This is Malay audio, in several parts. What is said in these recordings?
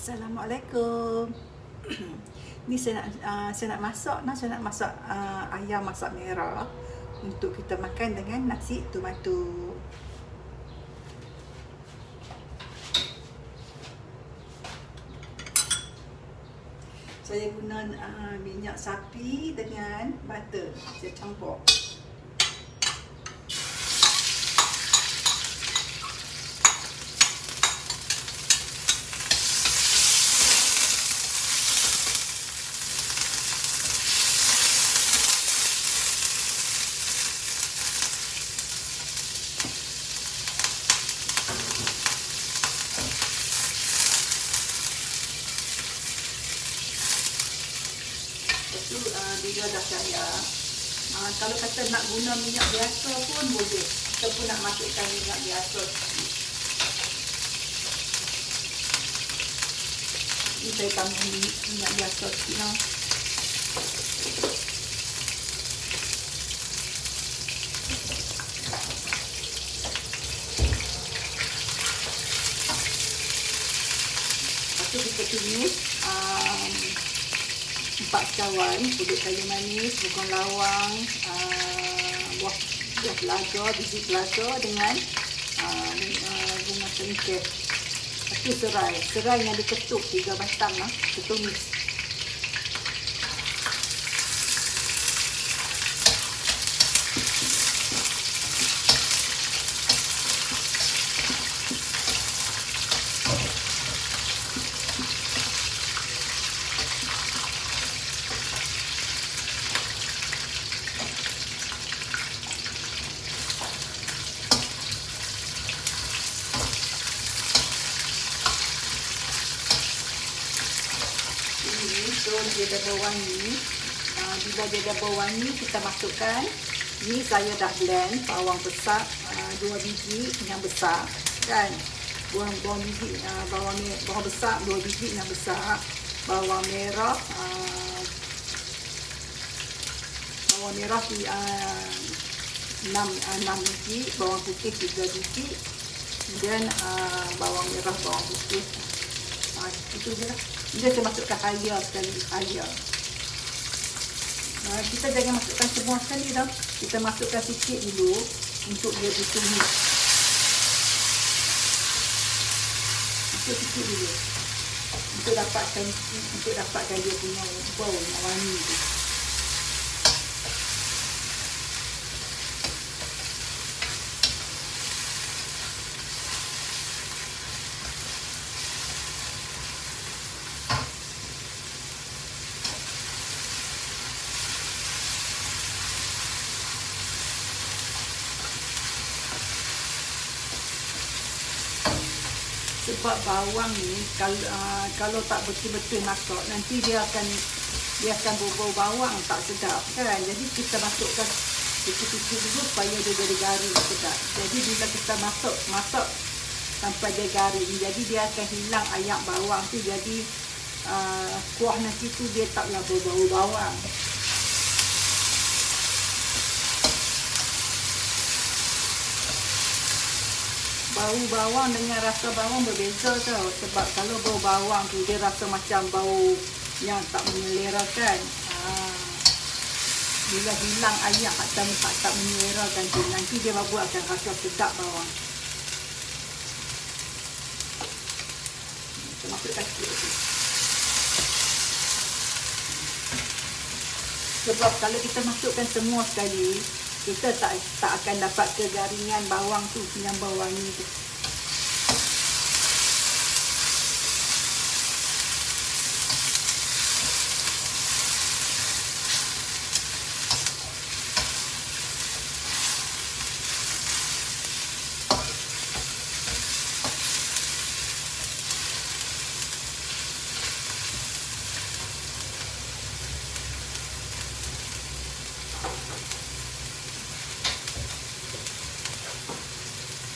Assalamualaikum. Ni saya nak masak ayam masak merah untuk kita makan dengan nasi tomato. Saya guna minyak sapi dengan butter. Saya campur. Bila dah kaya, kalau kata nak guna minyak biasa pun boleh. Kita pun nak masukkan minyak biasa sikit. Ini saya tambah minyak biasa sikit lah. Lepas tu kita tumis 4 cawan, kulit kayu manis, bawang lawang, buah pelaga, biji pelaga dengan bunga cengkeh. Lepas tu serai yang diketuk 3 batang lah, kita tumis. So dia dah berwarni. Bila dia dah berwarni, kita masukkan. Ni saya dah blend bawang besar 2 biji yang besar kan. Bawang besar 2 biji yang besar. Bawang merah 6 biji, bawang putih 3 biji. Dan bawang merah, bawang putih. Itu je lah. Dia saya masukkan halia sekali, halia. Kita jangan masukkan semua sekali dah. Kita masukkan sikit dulu untuk dia ditumis. Masuk sikit dulu untuk dapatkan dia punya bau yang wangi tu. Sebab bawang ni kalau tak betul-betul masak, nanti dia akan bau bawang tak sedap kan. Jadi kita masukkan sikit-sikit dulu supaya dia jadi garing sedap. Jadi bila kita masak sampai dia garing, jadi dia akan hilang ayak bawang tu. Jadi kuah nasi tu dia taklah bau bawang. Bau bawang dengan rasa bawang berbeza tau. Sebab kalau bau bawang tu dia rasa macam bau yang tak menyelerakan. Bila hilang ayak atau tak menyelerakan tu, nanti dia baru akan rasa sedap bawang. Kita masukkan sikit lagi. Sebab kalau kita masukkan semua sekali, kita tak akan dapat kegaringan bawang tu yang berwarna tu.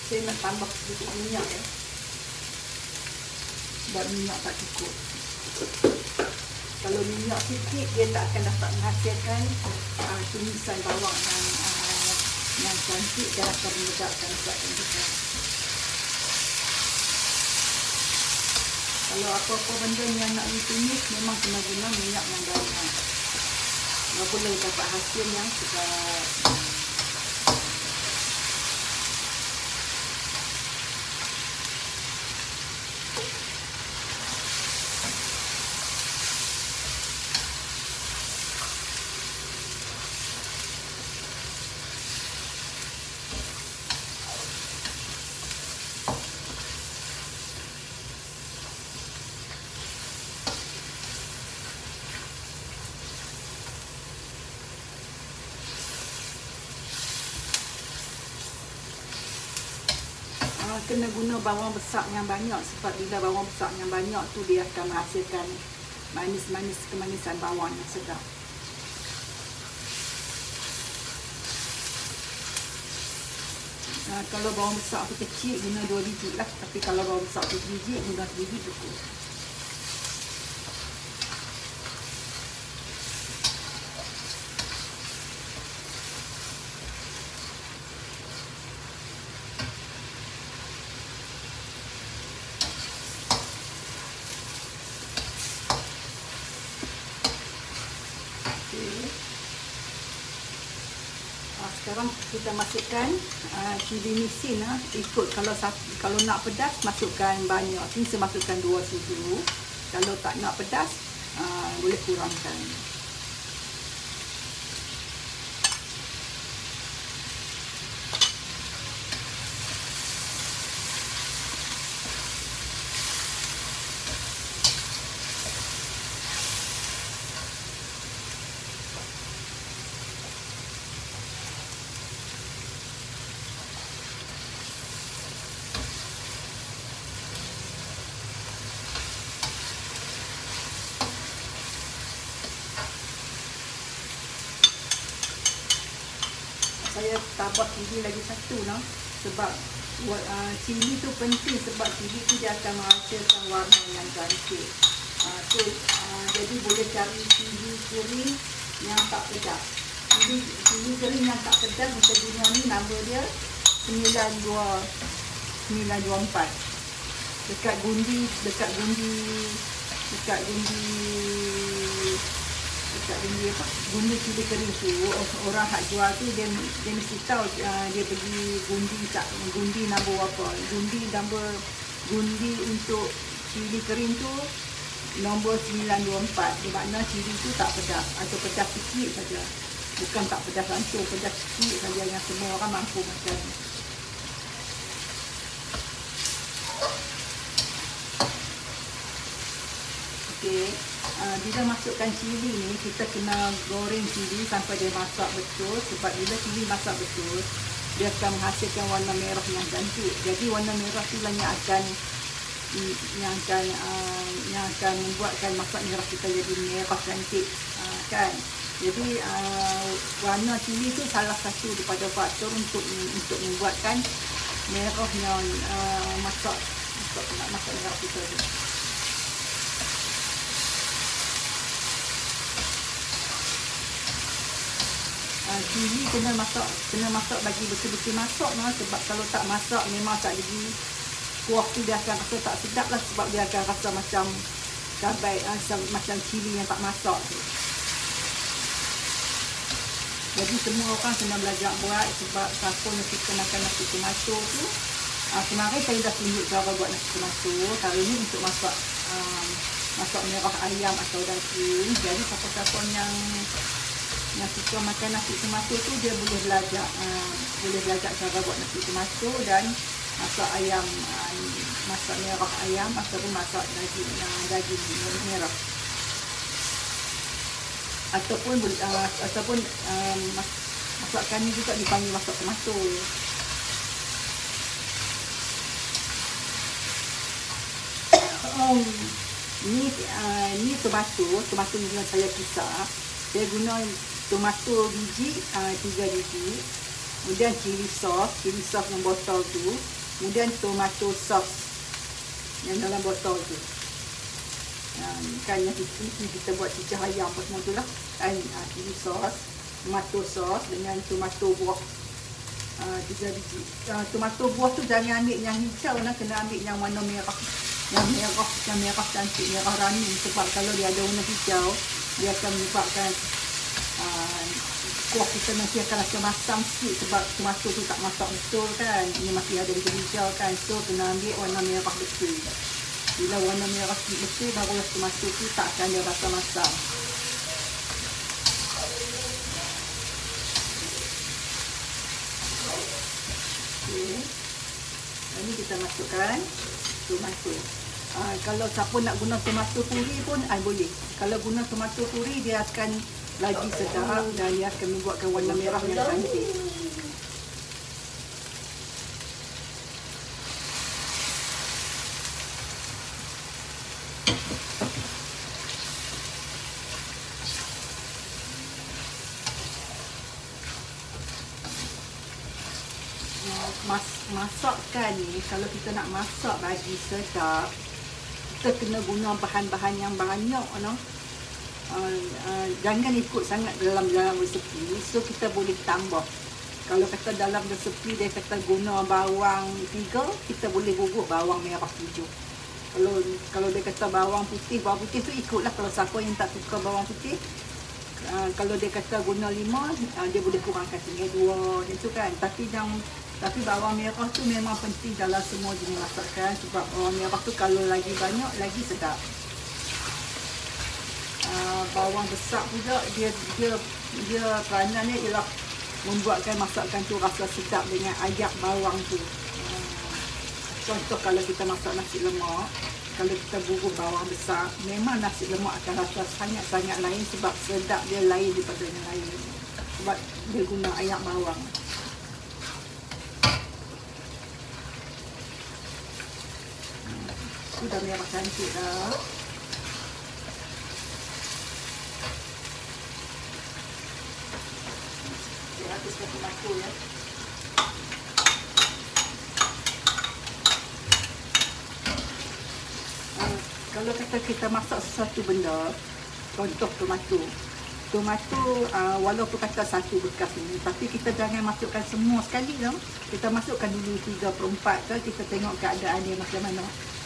Saya nak tambah sedikit minyak ya. Sebab minyak tak cukup. Kalau minyak sikit, dia tak akan dapat menghasilkan tumisan bawang yang cantik dan akan meledakkan zat yang kita. Kalau apa-apa benda yang nak ditumis memang kena guna minyak yang banyak. Nggak boleh dapat hasil yang sedap. Kena guna bawang besar yang banyak sebab bila bawang besar yang banyak tu dia akan menghasilkan manis-manis kemanisan bawang yang sedap. Kalau bawang besar tu kecil guna 2 biji lah, tapi kalau bawang besar tu 1 biji guna 1 biji cukup. Sekarang kita masukkan cili misin. Ikut kalau nak pedas masukkan banyak. Ini saya masukkan 2 sudu. Kalau tak nak pedas boleh kurangkan. Saya tambah cili lagi 1 sebab cili tu penting, sebab cili tu dia akan menghasilkan warna yang cantik. Jadi boleh cari cili kering yang tak pedas. Cili kering yang tak pedas macam dunia ni nama dia 924. Dekat gundi cili kering tu, orang hak jual tu dia mesti tahu dia pergi gundi nombor apa. Gundi untuk cili kering tu nombor 924. Dia makna cili tu tak pedas atau pedas sikit saja. Bukan tak pedas langsung, pedas sikit saja yang semua orang mampu makan. Okey. Bila masukkan cili ni, kita kena goreng cili sampai dia masak betul. Sebab bila cili masak betul, dia akan menghasilkan warna merah yang cantik. Jadi warna merah tu lah yang akan membuatkan masak merah kita jadi merah cantik, kan? Jadi warna cili tu salah satu daripada faktor untuk membuatkan merahnya masak merah kita tu. Cili kena masak bagi betul-betul masak sebab kalau tak masak memang tak jadi kuah tu, dia akan rasa tak sedap lah, sebab dia akan rasa macam cabai, macam cili yang tak masak tu. Jadi semua orang kena belajar buat, sebab siapa yang suka makan nasi tomato tu, kemarin saya dah tunjuk cara buat nasi tomato. Hari ni untuk masak merah ayam atau daging. Jadi siapa-siapa yang suka makan nasi tomato tu, dia boleh belajar cara buat nasi tomato dan masak ayam, masak merah ayam ataupun masak daging merah, ataupun masakan ni juga dipanggil masak tomato. Ni tomato ni saya kisar. Saya guna tomato biji 3 biji, kemudian chili sauce yang botol tu, kemudian tomato sauce yang dalam botol tu. Kan yang kita buat cicah ayam apa semua tu lah, kan? Chili sauce, tomato sauce dengan tomato buah 3 biji. Tomato buah tu jangan ambil yang hijau, kena ambil yang warna merah. yang merah cantik, merah running. Sebab kalau dia ada warna hijau, dia akan menyebabkan kuah kita nanti akan rasa masam sikit sebab tomato tu tak masak betul kan. Ini masih ada hijau kan, so kena ambil warna merah betul. Bila warna merah betul, barulah tomato tu tak akan ada rasa masam. Okay. Ini kita masukkan tomato. Kalau siapa nak guna tomato puri pun boleh. Kalau guna tomato puri, dia akan lagi sedap dan dia akan membuatkan warna merah yang cantik. Masakkan ni, kalau kita nak masak bagi sedap, kita kena guna bahan-bahan yang banyak, jangan ikut sangat dalam resepi. So kita boleh tambah. Kalau kata dalam resepi dia kata guna bawang 3, kita boleh bubuh bawang merah 7. Kalau dia kata bawang putih tu ikutlah. Kalau siapa yang tak suka bawang putih, kalau dia kata guna 5, dia boleh kurangkan tinggal 2 macam tu kan. Tapi bawang merah tu memang penting dalam semua jenis masakan, sebab bawang merah tu kalau lagi banyak lagi sedap. Bawang besar pula dia peranannya ialah membuatkan masakan tu rasa sedap dengan ayak bawang tu. Contoh kalau kita masak nasi lemak, kalau kita bubuh bawang besar, memang nasi lemak akan rasa sangat-sangat lain sebab sedap dia lain daripada yang lain. Sebab dia guna ayak bawang. Sudah merah cantik dah. Saya habiskan tomato ya. Kalau kata kita masak sesuatu benda, contoh tomato, walaupun kata satu bekas ni, tapi kita jangan masukkan semua sekali dong. Kita masukkan dulu 3/4 ke, kita tengok keadaan dia macam mana.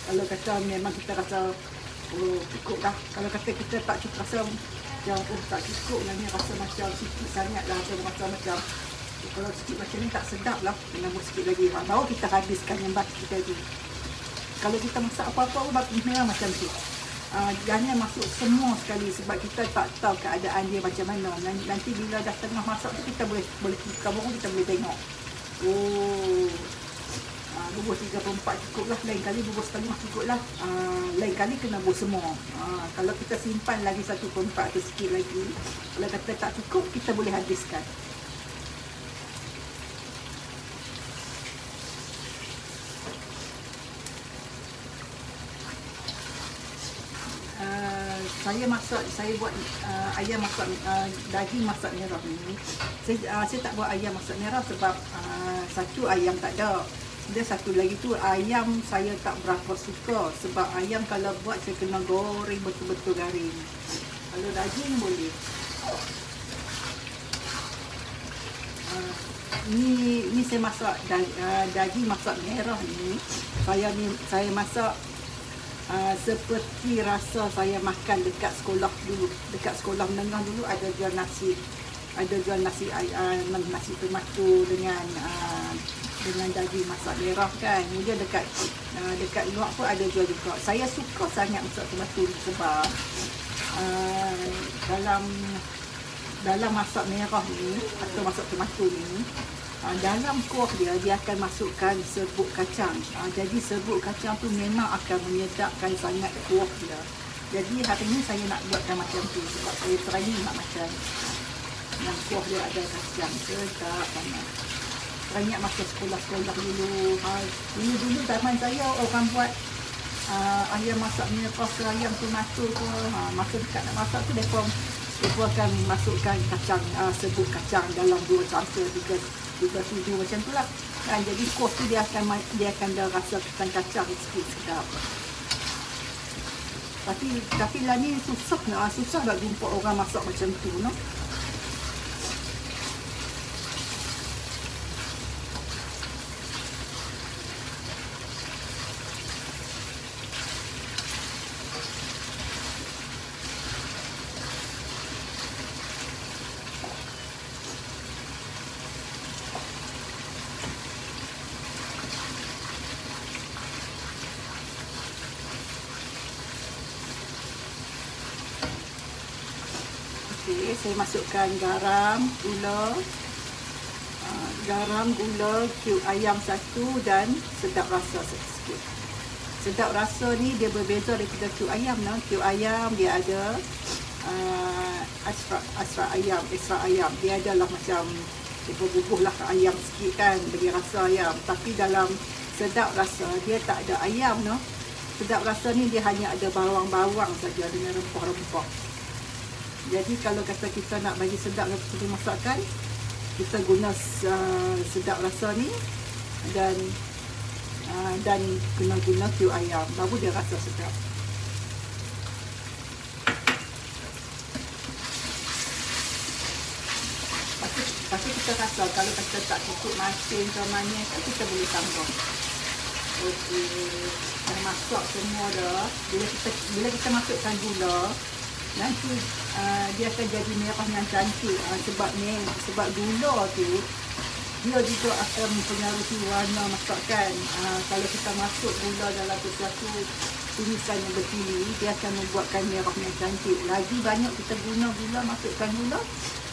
Kalau kata memang kita rasa cukup dah. Kalau kata kita tak cukup, rasa macam tak cukup lah ni, rasa macam sikit sangat lah, rasa macam kalau sikit macam ni tak sedap lah, kena buat sikit lagi. Baru kita habiskan yang baki tadi. Kalau kita masak apa-apa baki memang macam tu. Jangan masuk semua sekali sebab kita tak tahu keadaan dia macam mana. Nanti bila dah tengah masak tu kita boleh buka baru kita boleh tengok. Bubuh 3/4 cukup lah. Lain kali bubuh 1/2 cukup lah. Lain kali kena bubuh semua. Kalau kita simpan lagi 1/4 atau sikit lagi, kalau kata tak cukup, kita boleh habiskan. Saya buat ayam masak daging masak merah ni. Saya tak buat ayam masak merah sebab satu ayam tak ada. Dia satu lagi tu ayam saya tak berapa suka sebab ayam kalau buat saya kena goreng betul-betul garing. Kalau daging boleh. Ni saya masak daging masak merah ni. Saya masak seperti rasa saya makan dekat sekolah dulu. Dekat sekolah menengah dulu ada jual nasi tomato dengan daging masak merah kan. Kemudian dekat luar pun ada jual juga. Saya suka sangat masak tomato ni sebab dalam masak merah ni atau masak tomato ni, dalam kuah dia akan masukkan serbuk kacang. Jadi serbuk kacang tu memang akan menyedapkan sangat kuah dia. Jadi hari ni saya nak buatkan macam tu sebab saya try nak makan yang kuah dia ada kacang. Sedap sangat. Banyak masa sekolah-sekolah dulu. Dulu zaman saya orang buat ayam masak merah ke ayam tomato ke, masa dekat nak masak tu mereka akan masukkan kacang, serbuk kacang dalam 2 cangkir 3 sudu macam tu lah. Jadi kuah tu dia akan ada rasa kacang sikit sedap. Tapi lah ni susah nak jumpa orang masak macam tu, no? Okey, saya masukkan garam, gula, cube ayam 1 dan sedap rasa sikit. Sedap rasa ni dia berbeza daripada cube ayam lah. Cube ayam dia ada extra ayam. Dia adalah macam bubuh lah ayam sikit kan, bagi rasa ayam. Tapi dalam sedap rasa dia tak ada ayam no. Sedap rasa ni dia hanya ada bawang-bawang saja dengan rempah-rempah. Jadi kalau kata kita nak bagi sedap seperti masakan, kita guna sedap rasa ni dan guna cube ayam, baru dia rasa sedap. Tapi kita rasa kalau kita tak cukup masin ke manis kan, kita boleh tambah. Okey, dah masak semua dah. Bila kita masukkan gula, nanti dia akan jadi merah yang cantik. Sebab gula tu dia juga akan mempengaruhi warna masakan. Kalau kita masuk gula dalam sesuatu tumisan yang berpilih, dia akan membuatkan merah yang cantik. Lagi banyak kita guna gula, masukkan gula,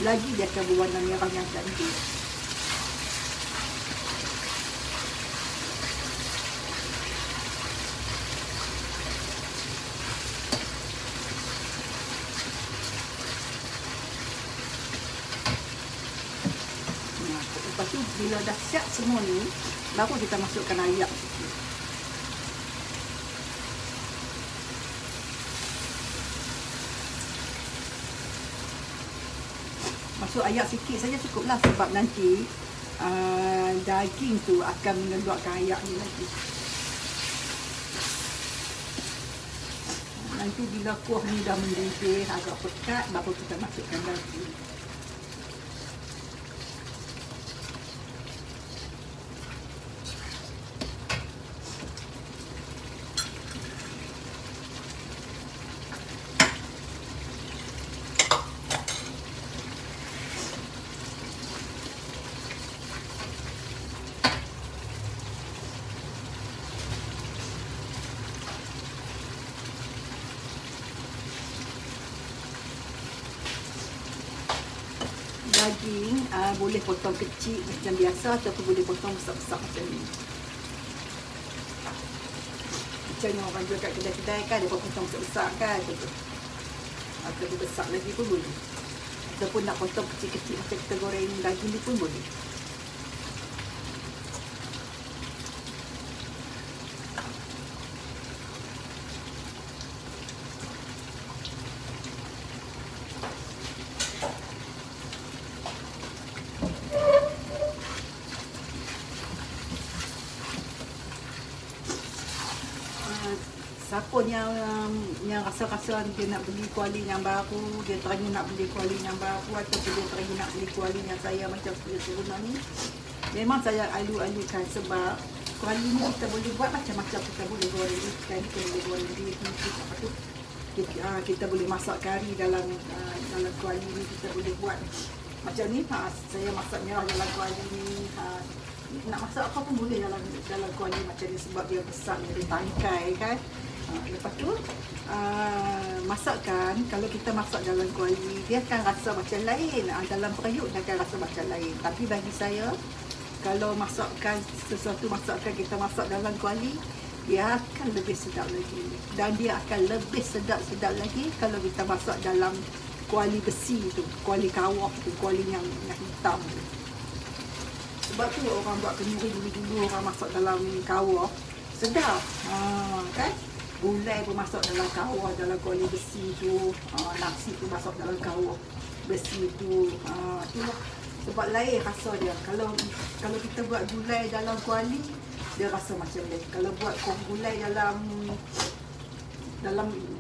lagi dia akan berwarna merah yang cantik. Lepas tu bila dah siap semua ni, baru kita masukkan ayam sikit. Masuk ayam sikit saja cukuplah, sebab nanti daging tu akan mengeluarkan ayam ni lagi. Nanti bila kuah ni dah mendidih agak pekat, baru kita masukkan daging. Daging boleh potong kecil macam biasa ataupun boleh potong besar-besar macam ni. Macam ni orang jual kat kedai-kedai kan, dia potong besar-besar kan, ataupun besar lagi pun boleh. Ataupun nak potong kecil-kecil macam kita goreng daging ni pun boleh. Siapa yang rasa-rasa dia nak beli kuali yang baru, dia teringin nak beli kuali yang baru, ataupun dia teringin nak beli kuali yang saya macam sebenarnya ni, memang saya alu-alukan, sebab kuali ni kita boleh buat macam-macam. Kita boleh goreng ikan, kita boleh goreng beef, kita boleh masak kari dalam kuali ni, kita boleh buat macam ni. Saya masak merah dalam kuali ni. Nak masak apa pun boleh dalam kuali macam ni, sebab dia besar, dia tangkai kan. Lepas tu masakan, kalau kita masak dalam kuali, dia akan rasa macam lain. Dalam periuk dia akan rasa macam lain. Tapi bagi saya, kalau sesuatu masakan kita masak dalam kuali, dia akan lebih sedap lagi. Dan dia akan lebih sedap lagi kalau kita masak dalam kuali besi tu, kuali kawah tu, kuali yang hitam tu. Sebab tu orang buat kenduri dulu orang masak dalam kawah sedap. Kan? Gulai pun masak dalam kawah, dalam kuali besi tu. Nasi tu masak dalam kawah besi tu. Itulah. Sebab lain rasa dia. Kalau kita buat gulai dalam kuali, dia rasa macam lain. Kalau buat gulai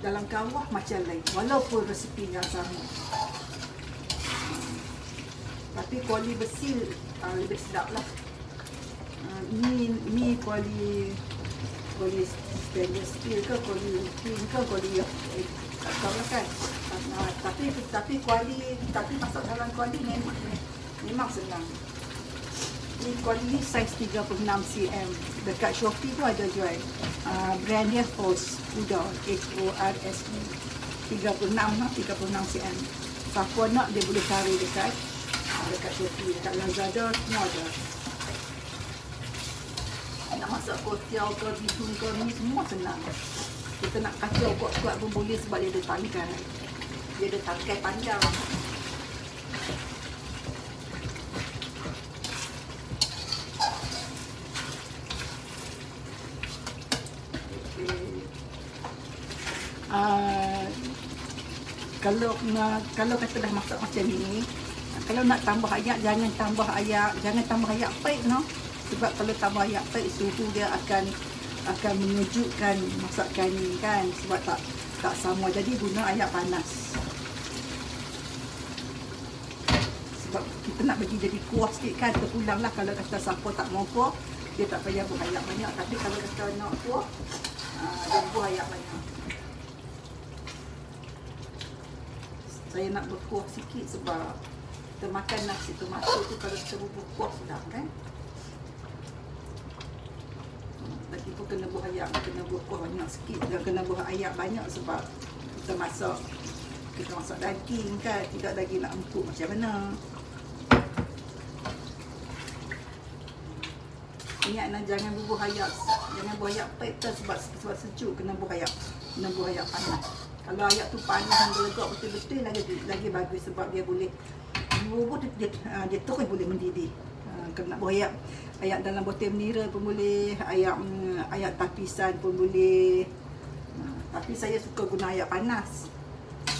dalam kawah macam lain. Walaupun resipi yang sama. Tapi kuali besi lebih sedap lah. Ni kuali stainless steel ke, kuali tin ke, kuali tak tahu lah kan. Tapi masak dalam kuali memang senang. Ni kuali ni saiz 36 cm. Dekat Shopee tu ada jual. Brand dia Hors Uda, HORSE 36 cm. Siapa nak dia boleh cari dekat Shopee, dekat Lazada, semua ada. Nak masak kotiau ke, bihun ke, ni semua senang. Kita nak kacau kuat-kuat pun boleh sebab dia ada tangkai. Dia ada tangkai panjang. Kalau kata dah masak macam ni, kalau nak tambah ayak, jangan tambah ayak pahit, no. Sebab kalau tambah ayak pahit, suhu dia akan menyejukkan masakan ni kan, sebab tak sama. Jadi guna ayak panas. Sebab kita nak bagi jadi kuah sikit kan, terpulanglah. Kalau kata siapa tak mau kuah, dia tak payah buah ayak banyak. Tapi kalau kata nak kuah, dia buah ayak banyak. Saya nak berkuah sikit sebab kita makan nasi tomato tu, kalau kita bubuh kuah sedap kan. Lagi pun kena buah ayak, kena buah kuah banyak sikit. Dan kena buah ayak banyak sebab kita masak daging kan, tidak daging nak empuk macam mana. Ingat nak jangan bubuh ayak pahit sebab sejuk. Kena buah ayak panas. Kalau ayak tu panas dan gelegak betul-betul, lagi bagus sebab dia boleh bubuh, dia terus boleh mendidih. Kalau nak buah ayak dalam botol mineral pun boleh, ayak tapisan pun boleh. Tapi saya suka guna ayak panas.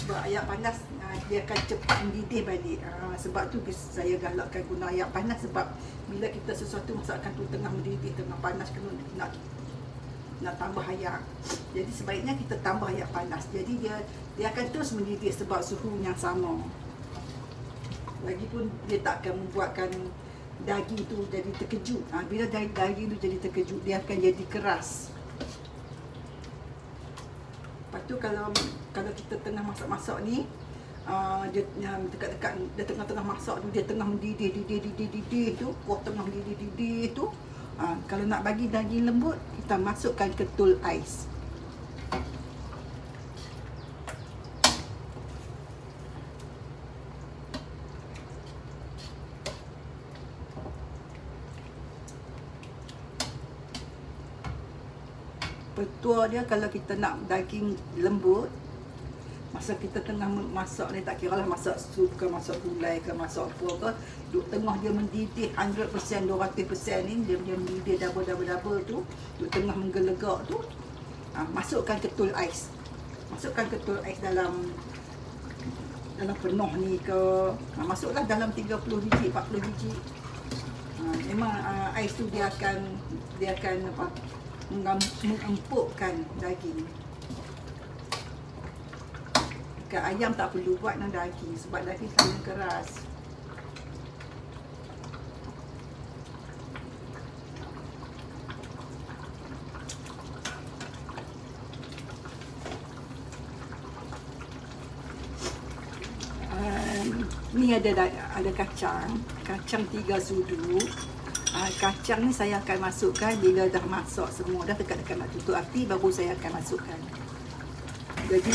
Sebab ayak panas dia akan cepat mendidih balik. Sebab tu saya galakkan guna ayak panas, sebab bila kita sesuatu masakan tu tengah mendidih, tengah panas, kena nak tambah ayak. Jadi sebaiknya kita tambah ayak panas. Jadi dia akan terus mendidih sebab suhu yang sama. Lagipun dia tak akan membuatkan daging tu jadi terkejut. Bila daging tu jadi terkejut, dia akan jadi keras. Lepas tu kalau kita tengah masak-masak ni, dia dekat-dekat dia tengah-tengah masak tu, dia tengah mendidih tu, kuah tengah mendidih tu. Kalau nak bagi daging lembut, kita masukkan ketul ais. Petua dia kalau kita nak daging lembut, masa kita tengah masak ni, tak kira lah masak sup ke, masak gulai ke, masak apa ke, duk tengah dia mendidih 100%, 200% ni, dia mendidih double tu, duk tengah menggelegak tu, masukkan ketul ais. Masukkan ketul ais dalam penuh ni ke, masuklah dalam 30 biji, 40 biji. Memang ais tu dia akan apa, mengempukkan daging. Dekat ayam tak perlu buat dengan daging sebab daging sangat keras. Ni ada kacang 3 sudu. Kacang ni saya akan masukkan bila dah masak semua, dah dekat-dekat nak tutup api, baru saya akan masukkan. Jadi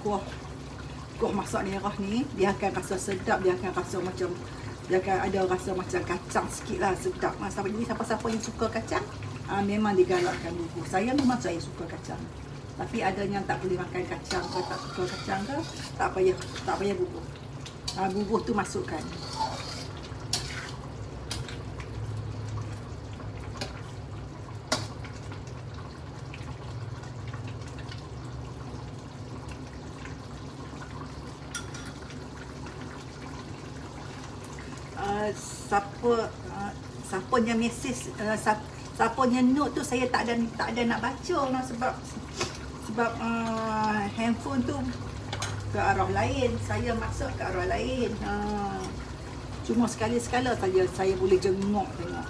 kuah masak merah ni dia akan rasa sedap, dia akan ada rasa macam kacang sikit lah, sedap. Jadi siapa-siapa yang suka kacang, memang digalakkan bubuh. Saya suka kacang. Tapi ada yang tak boleh makan kacang ke, tak suka kacang ke, tak payah bubuh. Bubuh tu masukkan. Siapa yang mesej, siapa yang note tu, saya tak ada nak baca lah, sebab handphone tu ke arah lain, saya masuk ke arah lain. Cuma sekali-sekala saja saya boleh jenguk tengok.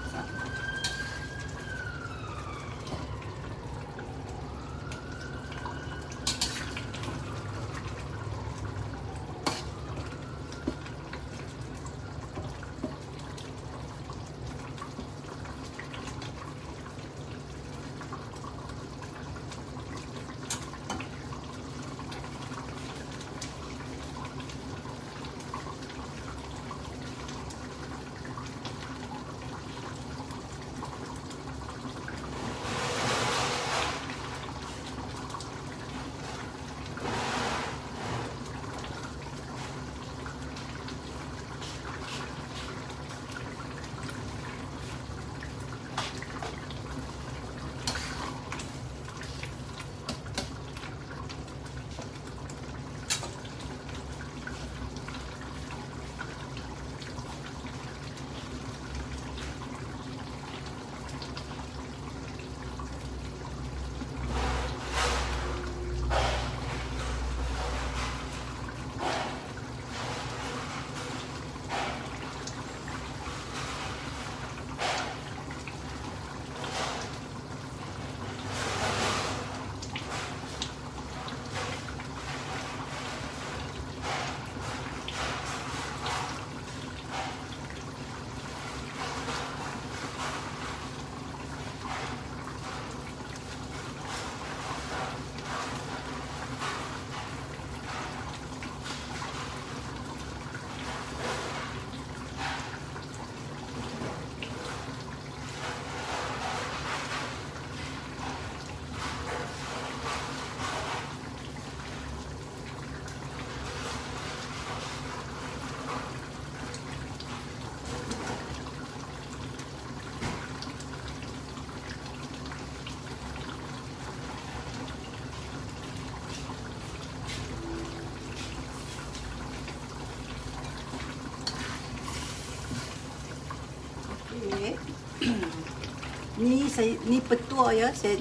Ni petua ya. Saya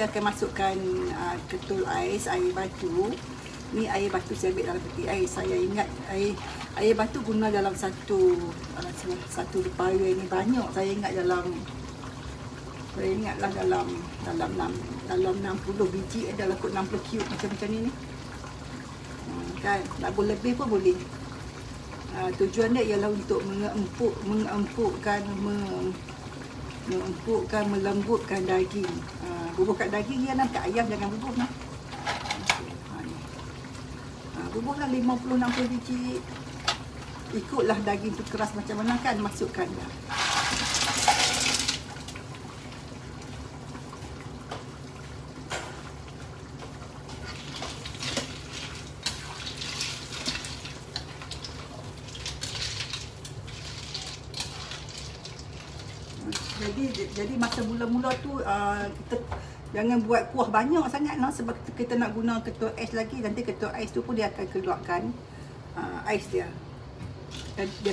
akan masukkan ketul ais, air batu. Ni air batu saya ambil dalam peti ais. Saya ingat air batu guna dalam satu depara ni banyak. Saya ingatlah dalam 60 biji adalah kot 60 cube macam ni. Kan, nak boleh lebih pun boleh. Tujuan dia ialah untuk melembutkan daging. Bubuhkan daging ya, nak kat ayam jangan bubuh nah. Bubuhlah 50-60 biji. Ikutlah daging tu keras macam mana kan, masukkan dah. Jadi masa mula-mula tu kita jangan buat kuah banyak sangat lah, sebab kita nak guna ketul ais lagi. Nanti ketul ais tu pun dia akan keluarkan ais dia. Dia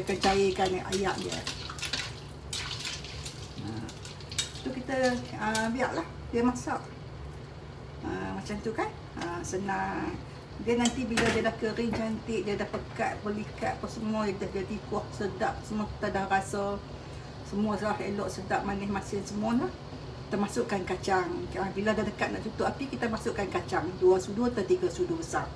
akan cairkan ayak dia. Tu kita biarlah dia masak. Macam tu kan. Senang. Dia nanti bila dia dah kering cantik, dia dah pekat, belikat apa semua, dia dah jadi kuah sedap. Semua kita dah rasa semua dah elok, sedap, manis, masin semua lah. Kita masukkan kacang. Bila dah dekat nak tutup api, kita masukkan kacang 2 sudu atau 3 sudu besar.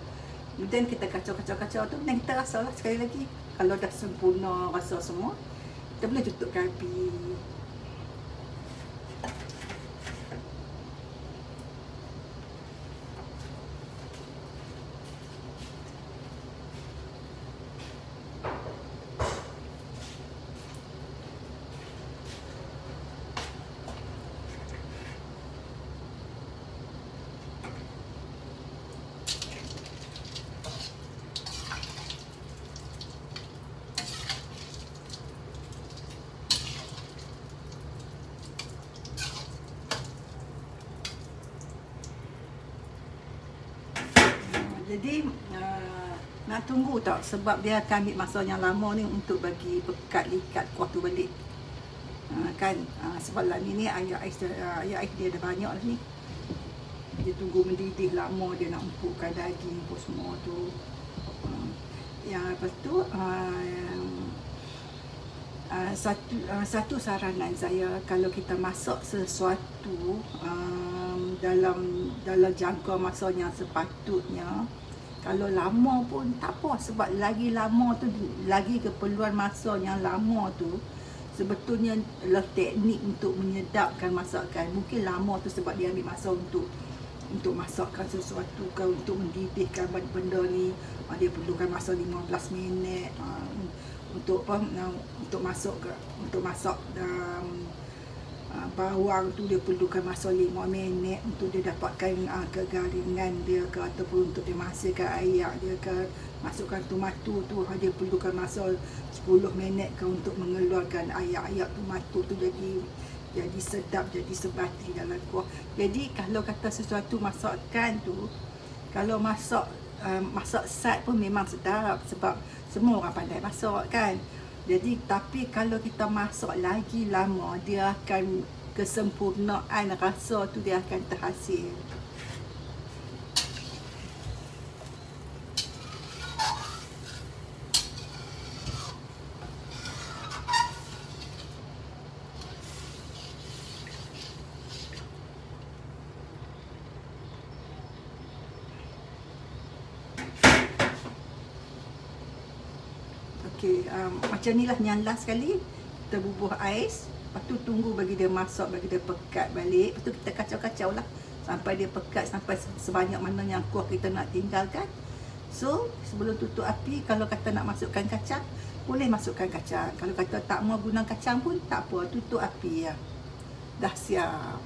Kemudian kita kacau tu, dan kita rasa lah sekali lagi. Kalau dah sempurna rasa semua, kita boleh tutupkan api. Jadi nak tunggu tak, sebab dia akan ambil masa yang lama ni untuk bagi pekat likat kuah tu balik. Kan sebab lah ni air ais dia dah banyak lah ni. Dia tunggu mendidih lama, dia nak empukkan daging pun semua tu. Yang lepas tu satu saranan saya, kalau kita masak sesuatu dalam jangka masa yang sepatutnya, kalau lama pun tak apa, sebab lagi lama tu, lagi keperluan masa yang lama tu sebetulnya adalah teknik untuk menyedapkan masakan. Mungkin lama tu sebab dia ambil masa untuk masakkan sesuatu, kan, untuk mendidihkan benda ni. Dia perlukan masa 15 minit untuk masak bawang tu, dia perlukan masa 5 minit untuk dia dapatkan kegaringan dia ke, ataupun untuk dia masukkan air dia ke. Masukkan tomato tu, dia perlukan masa 10 minit ke untuk mengeluarkan air tomato tu jadi sedap, jadi sebati dalam kuah. Jadi kalau kata sesuatu masakan tu, kalau masak sat pun memang sedap, sebab semua orang pandai masak kan. Jadi tapi kalau kita masak lagi lama, dia akan kesempurnaan rasa tu dia akan terhasil. Okey, macam ni lah yang last sekali. Kita bubuh ais, lepas tu tunggu bagi dia masak, bagi dia pekat balik. Lepas tu kita kacau-kacau lah sampai dia pekat, sampai sebanyak mana yang kuah kita nak tinggalkan. So sebelum tutup api, kalau kata nak masukkan kacang, boleh masukkan kacang. Kalau kata tak mau guna kacang pun tak apa, tutup api ya. Dah siap.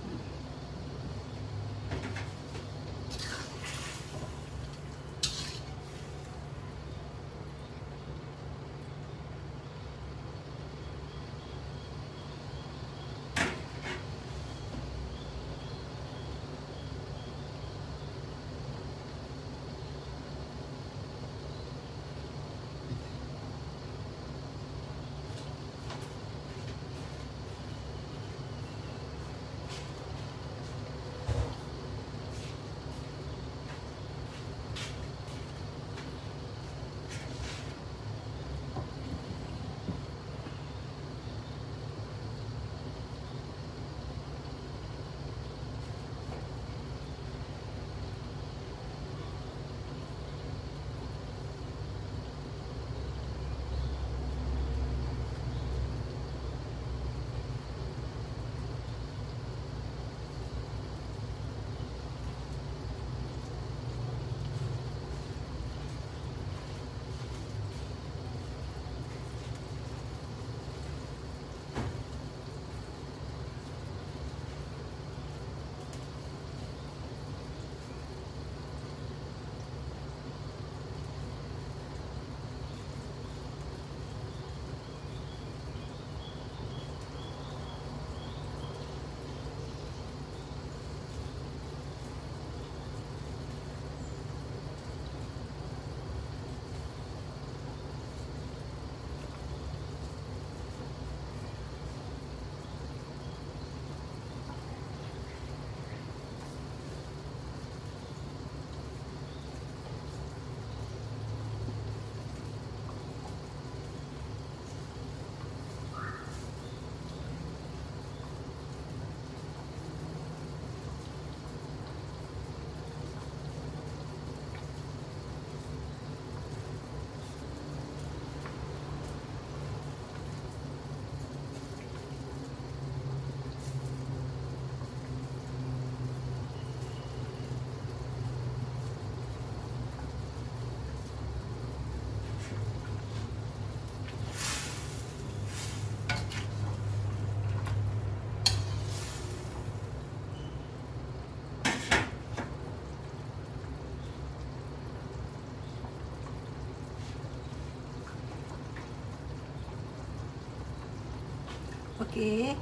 Okey,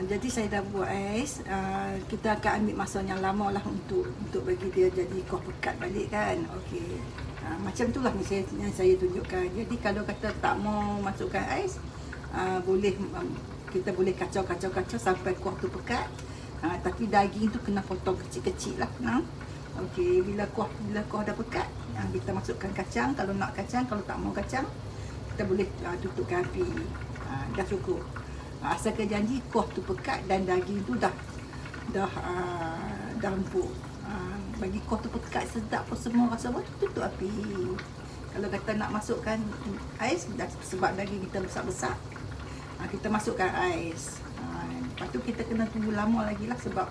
jadi saya dah buat ais. Kita akan ambil masa yang lama lah untuk bagi dia jadi kuah pekat balik kan. Okey, macam tu lah yang saya tunjukkan. Jadi kalau kata tak mau masukkan ais, boleh kita boleh kacau sampai kuah tu pekat. Tapi daging tu kena potong kecil-kecil lah. Okey, bila kuah dah pekat, kita masukkan kacang. Kalau nak kacang, kalau tak mau kacang, kita boleh tutupkan api. Dah cukup. Asalkan janji kuah tu pekat dan daging tu dah empuk. Bagi kuah tu pekat sedap pun semua rasa pun, tutup api. Kalau kata nak masukkan ais, sebab daging kita besar-besar, kita masukkan ais. Lepas tu kita kena tunggu lama lagi lah, sebab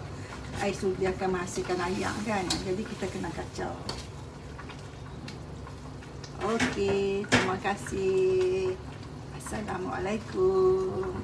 ais tu dia akan menghasilkan air kan. Jadi kita kena kacau. Okey, terima kasih. Assalamualaikum.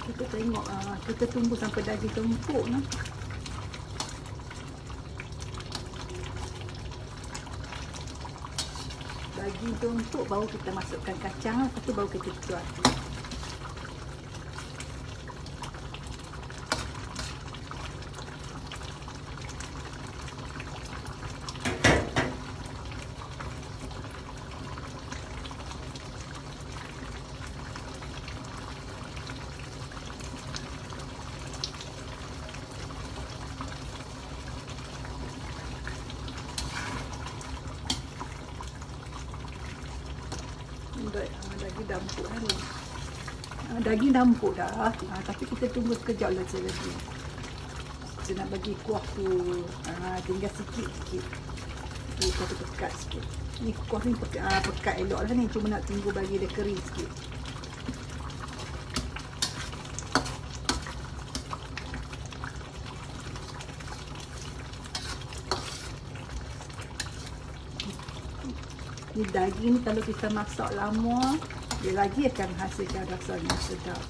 Kita tengok, kita tunggu sampai daging empuk nah. Daging tu empuk, baru kita masukkan kacang, lepas tu baru kita tuang. Daging dah empuk dah ni. Daging dah empuk dah. Tapi kita tunggu sekejap lagi. Saya nak bagi kuah tu tinggal sikit-sikit. Kuah tu pekat sikit. Ni kuah ni pekat elok lah ni. Cuma nak tunggu bagi dia kering sikit. Ni daging ni kalau kita masak lama, dia lagi akan hasilkan rasa yang sedap.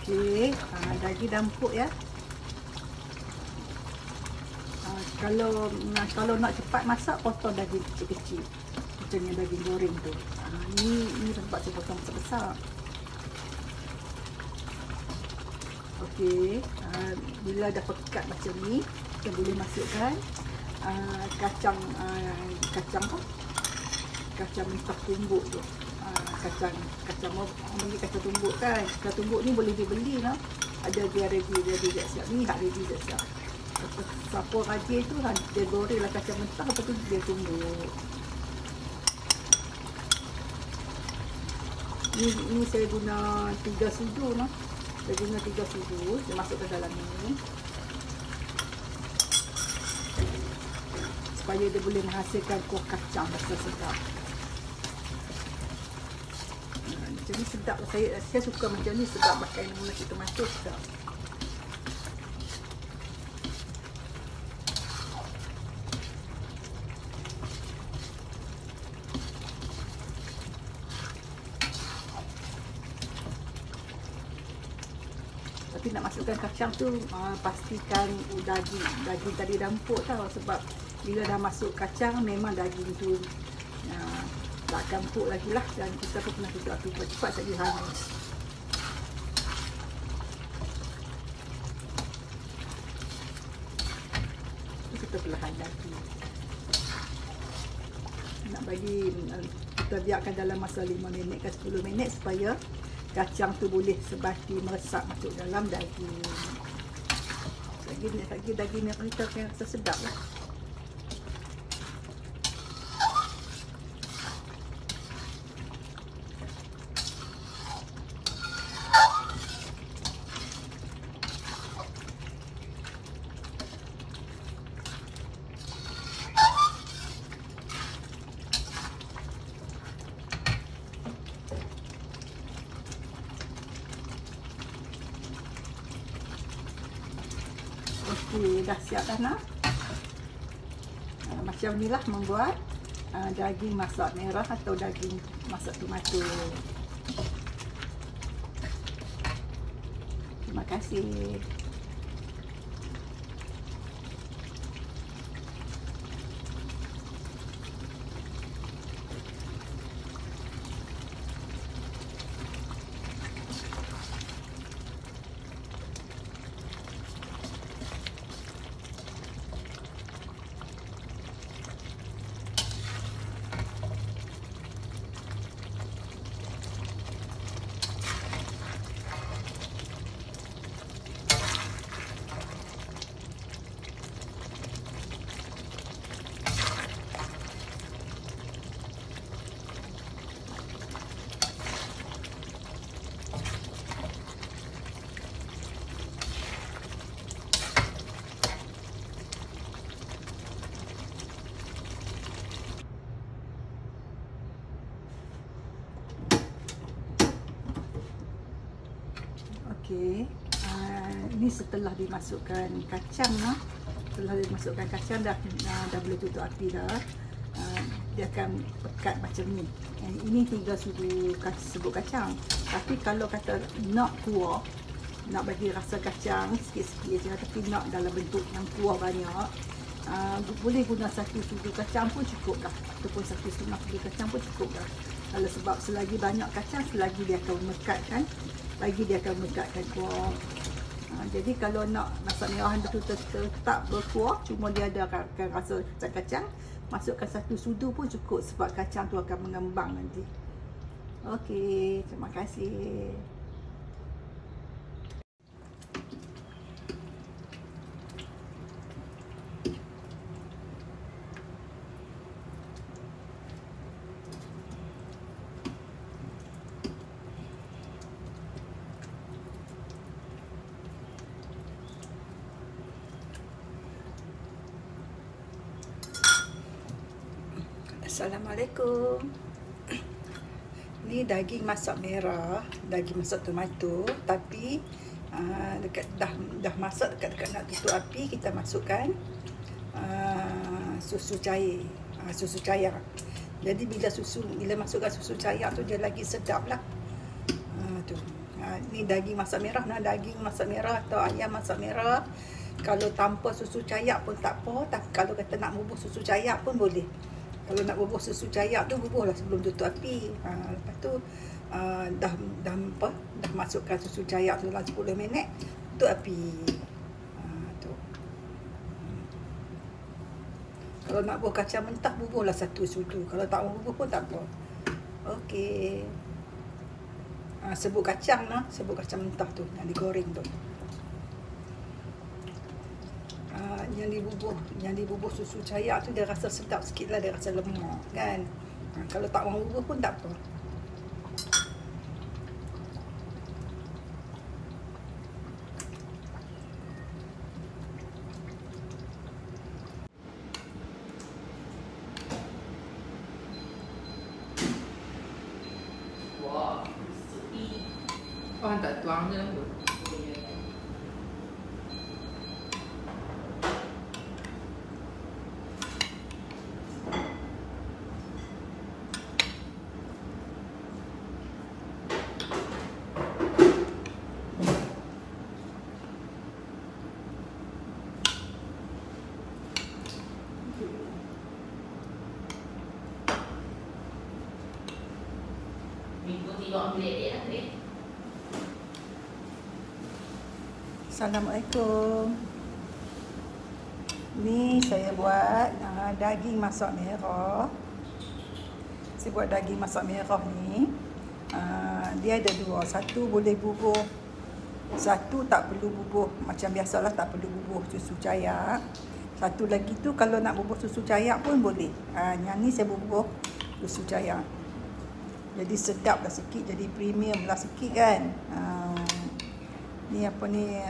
Okey, daging dah empuk ya. Kalau nak cepat masak, potong daging kecil-kecil. Macam yang daging goreng tu. Ni sebab saya potong besar-besar. Okey, bila dah pekat macam ni, kita boleh masukkan kacang mentah tumbuk tu. Kacang tumbuk kan. Kacang tumbuk ni boleh dibeli lah. Ada dia ready siap. Ni hak ready siap. Siapa rajin tu dia goreng lah kacang mentah, lepas tu dia tumbuk. Ni saya guna 3 sudu lah. Saya guna 3 sudu. Saya masukkan dalam ni. Supaya dia boleh menghasilkan kuah kacang rasa sedap. Macam ni sedap. Saya suka macam ni sebab pakai nasi tomato sedap. Tapi nak masukkan kacang tu pastikan daging tadi dah empuk tau, sebab bila dah masuk kacang memang daging tu tak akan empuk lagi lah, dan kita pun kena tutup api cepat saja hangus. Kita perlahan lagi. Nak bagi kita biarkan dalam masa 5 minit ke 10 minit supaya kacang tu boleh sebati meresap masuk dalam daging. Lagi daging yang kita akan rasa sedap lah. Okey, dah siap dah nak. Macam ni lah membuat daging masak merah atau daging masak tomato. Terima kasih. Okey. Ini setelah dimasukkan kacang lah. Setelah dimasukkan kacang dah boleh tutup api dah. Dia akan pekat macam ni. Ini 3 sebut kacang. Tapi kalau kata nak kuah, nak bagi rasa kacang sikit-sikit je, tapi nak dalam bentuk yang kuah banyak, boleh guna 1 sudu kacang pun cukup dah, ataupun 1,5 sudu kacang pun cukup dah. Kalau sebab selagi banyak kacang, selagi dia akan mekatkan, kuah. Jadi kalau nak masak merah tu tetap berkuah, cuma dia ada akan rasa kacang, masukkan 1 sudu pun cukup sebab kacang tu akan mengembang nanti. Okey, terima kasih. Assalamualaikum. Ni daging masak merah, daging masak tomato, tapi dekat dah masak dekat nak tutup api, kita masukkan susu cair, susu cair. Jadi bila masukkan susu cair tu dia lagi sedap lah. Ni daging masak merah, daging masak merah atau ayam masak merah. Kalau tanpa susu cair pun tak apa, tapi kalau kata nak bubuh susu cair pun boleh. Kalau nak bubuh susu cair tu, bubuhlah sebelum tutup api. Lepas tu dah masukkan susu cair tu dalam 10 minit, tutup api. Kalau nak bubuh kacang mentah, bubuhlah 1 sudu. Kalau tak mau bubuh pun tak apa. Okey. Sebut kacang mentah tu yang digoreng tu. Yang dibubuh susu cair tu dia rasa sedap sikit lah, dia rasa lemak kan. Kalau tak mau bubuh pun tak apa. Wah, sepi. Orang tak tuang je tu. Minggu 3 bilik dia ni. Assalamualaikum. Ni saya buat daging masak merah. Saya buat daging masak merah ni. Dia ada 2. Satu boleh bubuh, satu tak perlu bubuh. Macam biasalah, tak perlu bubuh susu cair. Satu lagi tu kalau nak bubuh susu cair pun boleh. Yang ni saya bubuh susu cair. Jadi sedap lah sikit, jadi premium lah sikit kan. Ni apa ni,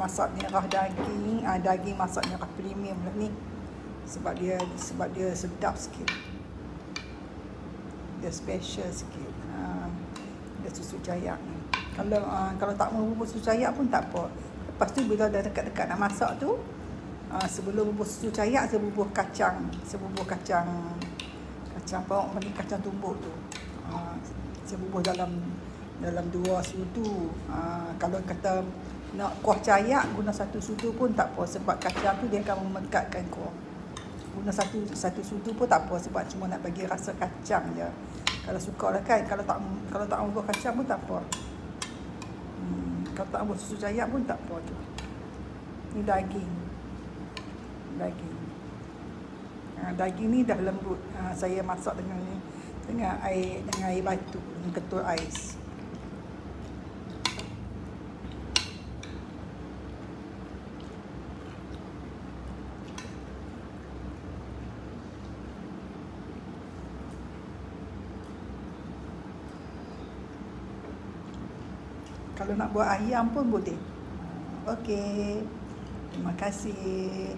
masak merah daging, daging masak merah premium lah ni. Sebab dia sedap sikit. Dia special sikit. Dia susu cair ni. Kalau tak mau bubuh susu cair pun tak apa. Lepas tu bila dah dekat-dekat nak masak tu, sebelum bubuh susu cair, saya bubuh kacang. Saya bubuh kacang tumbuk tu. Saya bubuh dalam 2 sudu. Kalau kata nak kuah cair, guna 1 sudu pun tak apa, sebab kacang tu dia akan memekatkan kuah. Guna satu sudu pun tak apa, sebab cuma nak bagi rasa kacang je. Kalau suka lah kan. Kalau tak bubuh kacang pun tak apa. Kalau tak bubuh susu cair pun tak apa tu. Ni daging. Daging ni dah lembut. Saya masak dengan air batu, dengan ketul ais. Kalau nak buat ayam pun boleh. Okey. Terima kasih.